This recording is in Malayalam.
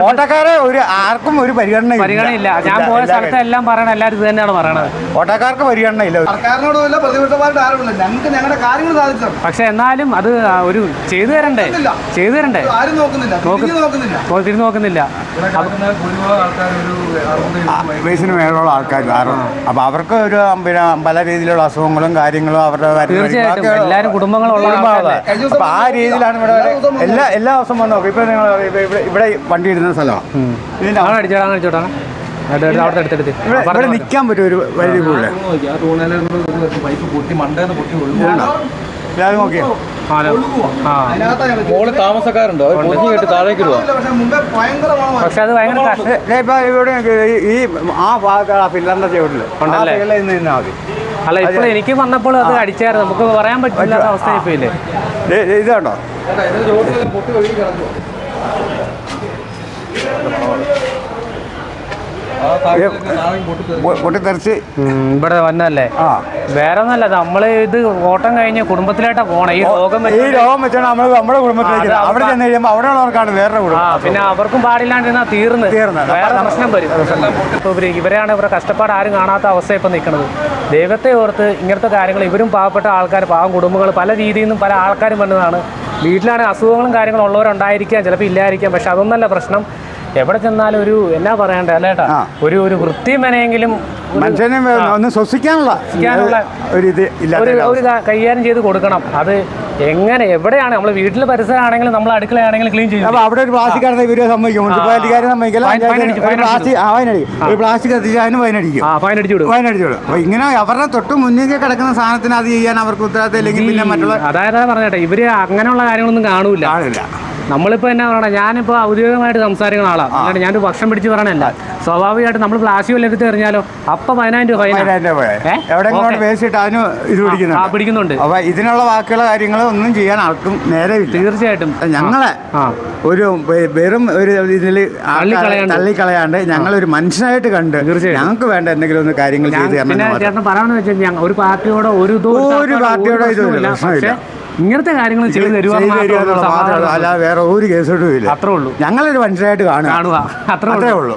ഓട്ടക്കാരെ ആർക്കും ഒരു പരിഗണനയില്ല. ഞാൻ പോയ സ്ഥലത്ത് എല്ലാം പറയണത് എല്ലാവരും ഇത് തന്നെയാണ് പറയണത്. ഓട്ടക്കാർക്ക് പരിഗണനയില്ല. സർക്കാരിനോടുമില്ല പ്രതിപക്ഷമായിട്ട് ആരുമില്ല. ഞങ്ങൾക്ക് ഞങ്ങളുടെ കാര്യങ്ങൾ സാധിച്ചു. പക്ഷെ എന്നാലും അത് ഒരു ചെയ്തു തരണ്ടേ? ആരും നോക്കുന്നില്ല. തിരിഞ്ഞു നോക്കുന്നില്ല. വയസ്സിന് മേലുള്ള ആൾക്കാർ അപ്പൊ അവർക്ക് ഒരു പിന്നെ പല രീതിയിലുള്ള അസുഖങ്ങളും കാര്യങ്ങളും അവരുടെ തീർച്ചയായിട്ടും എല്ലാവരും കുടുംബങ്ങളുള്ള അപ്പൊ ആ രീതിയിലാണ് ഇവിടെ എല്ലാ ദിവസവും വന്ന് നോക്കും. ഇപ്പൊ നിങ്ങൾ ഇവിടെ വണ്ടി ഇടുന്ന സ്ഥലമാണ്. ഇവിടെ നിൽക്കാൻ പറ്റും ഒരു വഴി കൂടുതൽ. നോക്കിയോ താമസക്കാരുണ്ടോ? പക്ഷെ അത് ഭയങ്കര ഇവിടെ ഈ ആ ഭാഗത്ത് ഫില്ലറിന്റെ ചുവട്ടില് നിന്നാ മതി. അല്ല ഇപ്പോൾ എനിക്ക് വന്നപ്പോൾ അത് അടിച്ചായിരുന്നു. നമുക്ക് പറയാൻ പറ്റില്ല അവസ്ഥ ഇപ്പൊ ഇല്ലേ. ഇത് കണ്ടോ പൊട്ടിത്തെറിച്ച് ഇവിടെ വന്നല്ലേ. വേറെ ഒന്നല്ല, നമ്മള് ഇത് ഓട്ടം കഴിഞ്ഞ് കുടുംബത്തിലായിട്ടാ പോണേ. ഈ രോഗം വെച്ചാണ് നമ്മുടെ കുടുംബത്തിലേക്ക് അവിടെ ചെന്ന് കഴിയുമ്പോൾ അവിടെ ഉള്ളവർക്കാണ് വേറെ കുടുംബം. പിന്നെ അവർക്കും പാടില്ലാണ്ടിരുന്നാ തീർന്ന് വേറെ പ്രശ്നം വരും. ഇവരെയാണ് ഇവരുടെ കഷ്ടപ്പാട് ആരും കാണാത്ത അവസ്ഥ ഇപ്പൊ നിൽക്കുന്നത്. ദൈവത്തെ ഓർത്ത് ഇങ്ങനത്തെ കാര്യങ്ങൾ ഇവരും പാവപ്പെട്ട ആൾക്കാർ, പാവം കുടുംബങ്ങൾ പല രീതിയിൽ നിന്നും പല ആൾക്കാരും വന്നതാണ്. വീട്ടിലാണ് അസുഖങ്ങളും കാര്യങ്ങളും ഉള്ളവരുണ്ടായിരിക്കാം, ചിലപ്പോൾ ഇല്ലായിരിക്കാം. പക്ഷെ അതൊന്നല്ല പ്രശ്നം. എവിടെ ചെന്നാലും ഒരു എന്നാ പറയണ്ടേ അല്ലേട്ടാ, ഒരു വൃത്തിയും മെനയെങ്കിലും മനുഷ്യനെ ഒന്ന് ശ്വസിക്കാനുള്ള ഒരു കൈകാര്യം ചെയ്ത് കൊടുക്കണം. അത് എങ്ങനെ എവിടെയാണ് നമ്മൾ വീട്ടിലെ പരിസരമാണെങ്കിലും നമ്മൾ അടുക്കളയാണെങ്കിലും ക്ലീൻ ചെയ്യും. അപ്പൊ അവിടെ ഒരു പ്ലാസ്റ്റിക് കടന്ന് ഇവര് സമ്മതിക്കും, മുനിസിപ്പാലിറ്റിക്കാരെ സമ്മതിക്കില്ല. പ്ലാസ്റ്റിക് എത്തിച്ചാൽ അതിന് ഫൈനടിക്കും. അപ്പൊ ഇങ്ങനെ അവരുടെ തൊട്ട് മുന്നിൽ കിടക്കുന്ന സാധനത്തിന് അത് ചെയ്യാൻ അവർക്ക് ഉത്തരവാദിത്തം ഇല്ലെങ്കിൽ പിന്നെ മറ്റുള്ള അതായത് പറഞ്ഞേട്ടെ ഇവര് അങ്ങനെയുള്ള കാര്യങ്ങളൊന്നും കാണില്ല. നമ്മളിപ്പോൾ എന്നാ പറയണേ, ഞാനിപ്പോൾ ഔദ്യോഗികമായിട്ട് സംസാരിക്കുന്ന ആളാണ്. അല്ലാണ്ട് ഞാനൊരു ഭക്ഷണം പിടിച്ച് പറയണല്ല. സ്വാഭാവികമായിട്ട് നമ്മൾ പ്ലാസ്റ്റിക് വല്ലതും എടുത്ത് എറിഞ്ഞാലോ അപ്പം 10,000 രൂപ പിടിക്കുന്നുണ്ട്. അപ്പൊ ഇതിനുള്ള ബാക്കിയുള്ള കാര്യങ്ങൾ ഒന്നും ചെയ്യാൻ ആർക്കും നേരമില്ല. തീർച്ചയായിട്ടും ഞങ്ങളെ ഒരു വെറും ഒരു ഇതിൽ തള്ളിക്കളയാണ്ട് ഞങ്ങളൊരു മനുഷ്യനായിട്ട് കണ്ട് ഞങ്ങൾക്ക് വേണ്ട എന്തെങ്കിലും ഒന്ന് കാര്യങ്ങൾ ചെയ്ത് ചേട്ടൻ പറയാന്ന് വെച്ചാൽ ഒരു പാർട്ടിയോടെ ഒരു പാർട്ടിയോടെ പക്ഷേ ഇങ്ങനത്തെ കാര്യങ്ങൾ ചെയ്തു തരുക, അല്ല വേറെ ഒരു കേസോട്ടും ഇല്ല. അത്രേ ഉള്ളൂ. ഞങ്ങളൊരു മനുഷ്യരായിട്ട് കാണുക, അത്രേ ഉള്ളൂ.